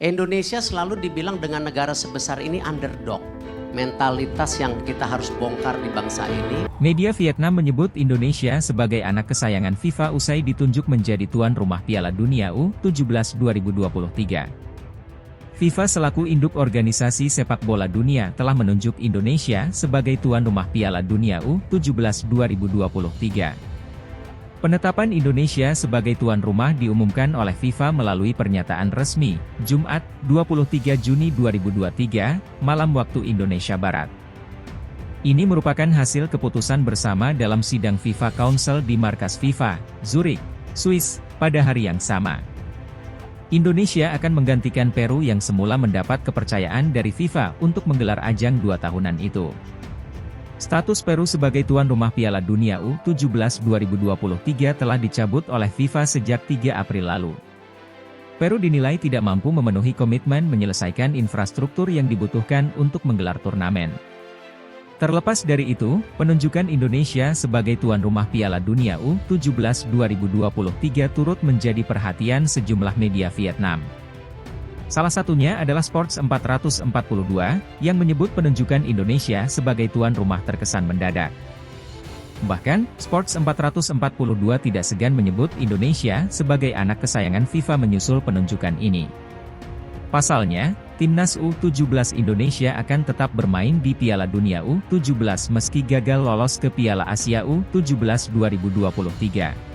Indonesia selalu dibilang dengan negara sebesar ini underdog. Mentalitas yang kita harus bongkar di bangsa ini. Media Vietnam menyebut Indonesia sebagai anak kesayangan FIFA usai ditunjuk menjadi tuan rumah Piala Dunia U17 2023. FIFA selaku induk organisasi sepak bola dunia telah menunjuk Indonesia sebagai tuan rumah Piala Dunia U17 2023. Penetapan Indonesia sebagai tuan rumah diumumkan oleh FIFA melalui pernyataan resmi, Jumat, 23 Juni 2023, malam waktu Indonesia Barat. Ini merupakan hasil keputusan bersama dalam sidang FIFA Council di markas FIFA, Zurich, Swiss, pada hari yang sama. Indonesia akan menggantikan Peru yang semula mendapat kepercayaan dari FIFA untuk menggelar ajang 2 tahunan itu. Status Peru sebagai tuan rumah Piala Dunia U17 2023 telah dicabut oleh FIFA sejak 3 April lalu. Peru dinilai tidak mampu memenuhi komitmen menyelesaikan infrastruktur yang dibutuhkan untuk menggelar turnamen. Terlepas dari itu, penunjukan Indonesia sebagai tuan rumah Piala Dunia U17 2023 turut menjadi perhatian sejumlah media Vietnam. Salah satunya adalah Sports 442, yang menyebut penunjukan Indonesia sebagai tuan rumah terkesan mendadak. Bahkan, Sports 442 tidak segan menyebut Indonesia sebagai anak kesayangan FIFA menyusul penunjukan ini. Pasalnya, Timnas U17 Indonesia akan tetap bermain di Piala Dunia U17 meski gagal lolos ke Piala Asia U17 2023.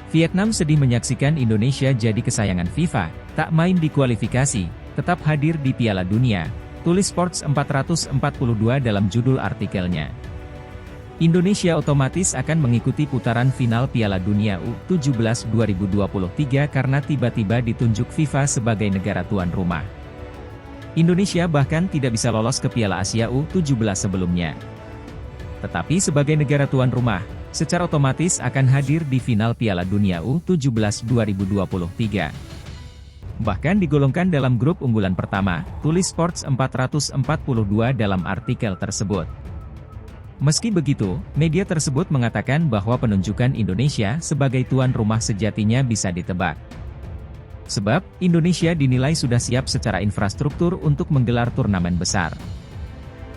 Vietnam sedih menyaksikan Indonesia jadi kesayangan FIFA, tak main di kualifikasi, tetap hadir di Piala Dunia, tulis Sports 442 dalam judul artikelnya. Indonesia otomatis akan mengikuti putaran final Piala Dunia U17 2023 karena tiba-tiba ditunjuk FIFA sebagai negara tuan rumah. Indonesia bahkan tidak bisa lolos ke Piala Asia U17 sebelumnya. Tetapi sebagai negara tuan rumah, secara otomatis akan hadir di final Piala Dunia U17 2023. Bahkan digolongkan dalam grup unggulan pertama, tulis Sports 442 dalam artikel tersebut. Meski begitu, media tersebut mengatakan bahwa penunjukan Indonesia sebagai tuan rumah sejatinya bisa ditebak. Sebab, Indonesia dinilai sudah siap secara infrastruktur untuk menggelar turnamen besar.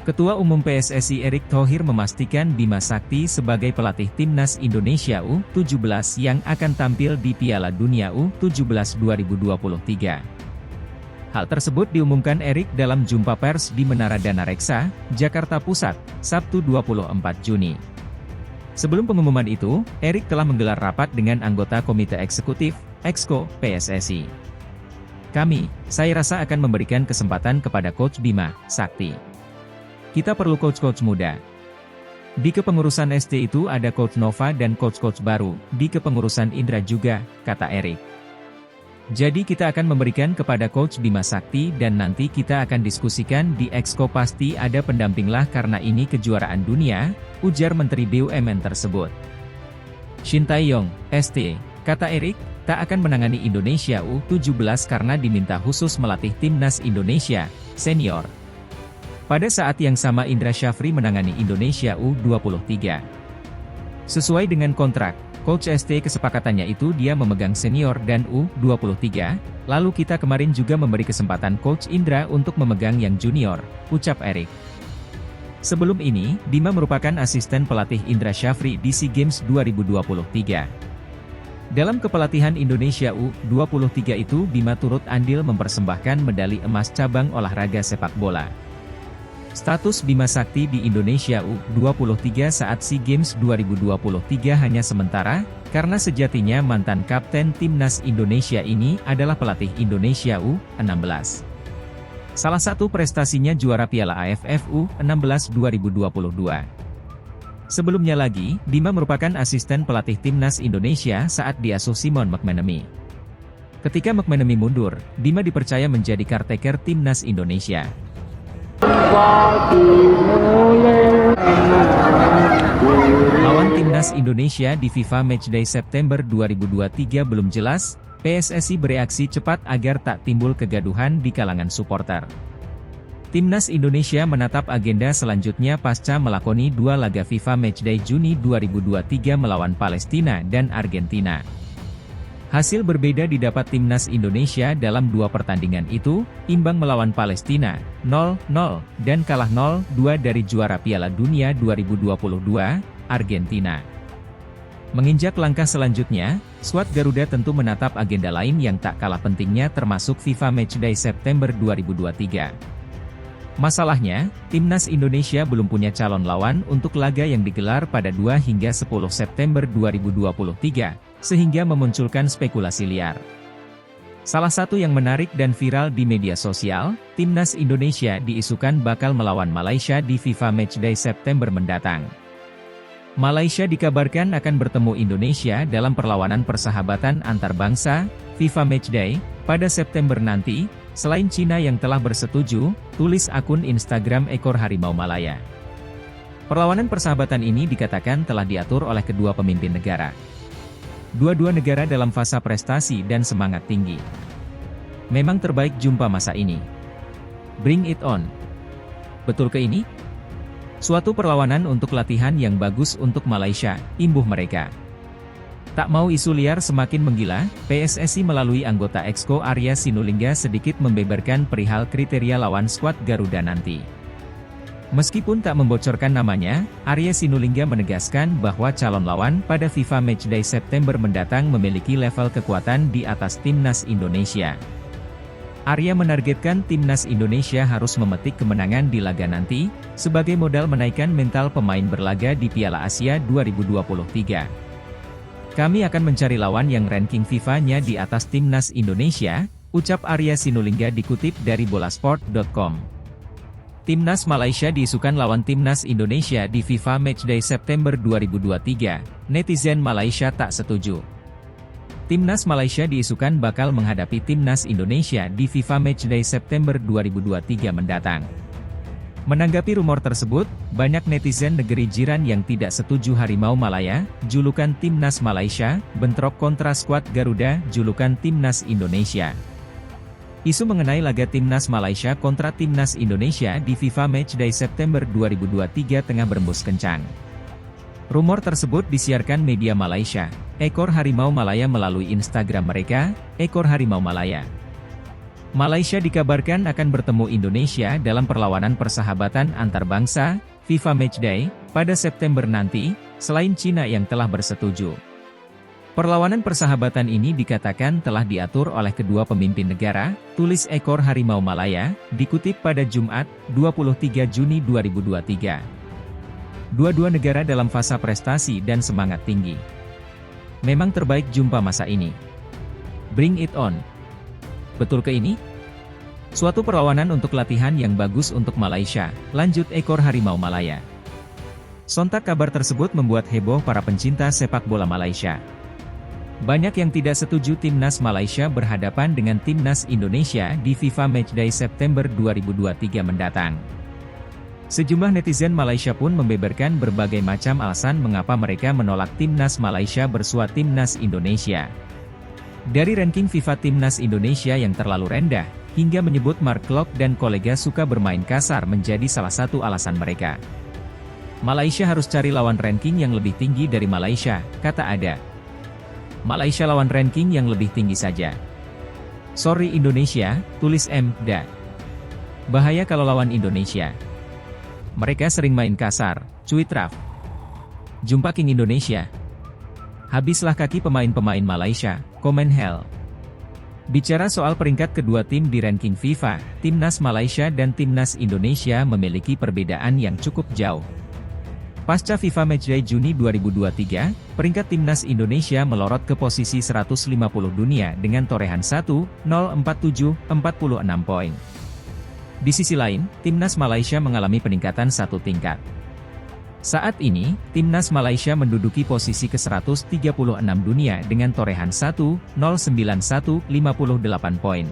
Ketua Umum PSSI Erick Thohir memastikan Bima Sakti sebagai pelatih Timnas Indonesia U17 yang akan tampil di Piala Dunia U17 2023. Hal tersebut diumumkan Erick dalam jumpa pers di Menara Dana Reksa, Jakarta Pusat, Sabtu 24 Juni. Sebelum pengumuman itu, Erick telah menggelar rapat dengan anggota Komite Eksekutif, Exco, PSSI. Saya rasa akan memberikan kesempatan kepada Coach Bima Sakti. Kita perlu coach-coach muda. Di kepengurusan ST itu ada Coach Nova dan coach-coach baru, di kepengurusan Indra juga, kata Erick. Jadi kita akan memberikan kepada Coach Bima Sakti dan nanti kita akan diskusikan di Exco pasti ada pendamping lah karena ini kejuaraan dunia, ujar Menteri BUMN tersebut. Shin Tae-yong, ST, kata Erick, tak akan menangani Indonesia U17 karena diminta khusus melatih Timnas Indonesia, senior. Pada saat yang sama Indra Syafri menangani Indonesia U23. Sesuai dengan kontrak, Coach ST kesepakatannya itu dia memegang senior dan U23, lalu kita kemarin juga memberi kesempatan Coach Indra untuk memegang yang junior, ucap Erick. Sebelum ini, Bima merupakan asisten pelatih Indra Syafri di SEA Games 2023. Dalam kepelatihan Indonesia U23 itu Bima turut andil mempersembahkan medali emas cabang olahraga sepak bola. Status Bima Sakti di Indonesia U23 saat SEA Games 2023 hanya sementara, karena sejatinya mantan kapten Timnas Indonesia ini adalah pelatih Indonesia U16. Salah satu prestasinya juara Piala AFF U16 2022. Sebelumnya lagi, Bima merupakan asisten pelatih Timnas Indonesia saat diasuh Simon McManamy. Ketika McManamy mundur, Bima dipercaya menjadi caretaker Timnas Indonesia. Lawan Timnas Indonesia di FIFA Matchday September 2023 belum jelas, PSSI bereaksi cepat agar tak timbul kegaduhan di kalangan supporter. Timnas Indonesia menatap agenda selanjutnya pasca melakoni 2 laga FIFA Matchday Juni 2023 melawan Palestina dan Argentina. Hasil berbeda didapat timnas Indonesia dalam dua pertandingan itu, imbang melawan Palestina, 0-0, dan kalah 0-2 dari juara Piala Dunia 2022, Argentina. Menginjak langkah selanjutnya, skuad Garuda tentu menatap agenda lain yang tak kalah pentingnya termasuk FIFA Matchday September 2023. Masalahnya, timnas Indonesia belum punya calon lawan untuk laga yang digelar pada 2 hingga 10 September 2023, sehingga memunculkan spekulasi liar. Salah satu yang menarik dan viral di media sosial, timnas Indonesia diisukan bakal melawan Malaysia di FIFA Matchday September mendatang. Malaysia dikabarkan akan bertemu Indonesia dalam perlawanan persahabatan antar bangsa, FIFA Matchday, pada September nanti, selain Cina yang telah bersetuju, tulis akun Instagram ekor harimau Malaya. Perlawanan persahabatan ini dikatakan telah diatur oleh kedua pemimpin negara. Dua-dua negara dalam fase prestasi dan semangat tinggi. Memang terbaik jumpa masa ini. Bring it on. Betul ke ini? Suatu perlawanan untuk latihan yang bagus untuk Malaysia, imbuh mereka. Tak mau isu liar semakin menggila, PSSI melalui anggota Exco Arya Sinulinga sedikit membeberkan perihal kriteria lawan skuad Garuda nanti. Meskipun tak membocorkan namanya, Arya Sinulinga menegaskan bahwa calon lawan pada FIFA Matchday September mendatang memiliki level kekuatan di atas timnas Indonesia. Arya menargetkan timnas Indonesia harus memetik kemenangan di laga nanti, sebagai modal menaikkan mental pemain berlaga di Piala Asia 2023. Kami akan mencari lawan yang ranking FIFA-nya di atas timnas Indonesia, ucap Arya Sinulinga dikutip dari bolasport.com. Timnas Malaysia diisukan lawan timnas Indonesia di FIFA Matchday September 2023, netizen Malaysia tak setuju. Timnas Malaysia diisukan bakal menghadapi timnas Indonesia di FIFA Matchday September 2023 mendatang. Menanggapi rumor tersebut, banyak netizen negeri jiran yang tidak setuju Harimau Malaya, julukan timnas Malaysia, bentrok kontra skuad Garuda, julukan timnas Indonesia. Isu mengenai laga timnas Malaysia kontra timnas Indonesia di FIFA Matchday September 2023 tengah berembus kencang. Rumor tersebut disiarkan media Malaysia, ekor Harimau Malaya melalui Instagram mereka, ekor Harimau Malaya. Malaysia dikabarkan akan bertemu Indonesia dalam perlawanan persahabatan antar bangsa, FIFA Matchday, pada September nanti, selain Cina yang telah bersetuju. Perlawanan persahabatan ini dikatakan telah diatur oleh kedua pemimpin negara, tulis ekor Harimau Malaya, dikutip pada Jumat, 23 Juni 2023. Dua-dua negara dalam fase prestasi dan semangat tinggi. Memang terbaik jumpa masa ini. Bring it on. Betul ke ini? Suatu perlawanan untuk latihan yang bagus untuk Malaysia, lanjut ekor Harimau Malaya. Sontak kabar tersebut membuat heboh para pencinta sepak bola Malaysia. Banyak yang tidak setuju timnas Malaysia berhadapan dengan timnas Indonesia di FIFA Matchday September 2023 mendatang. Sejumlah netizen Malaysia pun membeberkan berbagai macam alasan mengapa mereka menolak timnas Malaysia bersua timnas Indonesia. Dari ranking FIFA timnas Indonesia yang terlalu rendah, hingga menyebut Mark Klok dan kolega suka bermain kasar menjadi salah satu alasan mereka. Malaysia harus cari lawan ranking yang lebih tinggi dari Malaysia, kata Ada. Malaysia lawan ranking yang lebih tinggi saja. Sorry Indonesia, tulis M. Da. Bahaya kalau lawan Indonesia. Mereka sering main kasar, cuit Raf. Jumpa King Indonesia. Habislah kaki pemain-pemain Malaysia, komen Hell. Bicara soal peringkat kedua tim di ranking FIFA, timnas Malaysia dan timnas Indonesia memiliki perbedaan yang cukup jauh. Pasca FIFA Matchday Juni 2023, peringkat timnas Indonesia melorot ke posisi 150 dunia dengan torehan 1,047,46 poin. Di sisi lain, timnas Malaysia mengalami peningkatan satu tingkat. Saat ini, timnas Malaysia menduduki posisi ke-136 dunia dengan torehan 1,091,58 poin.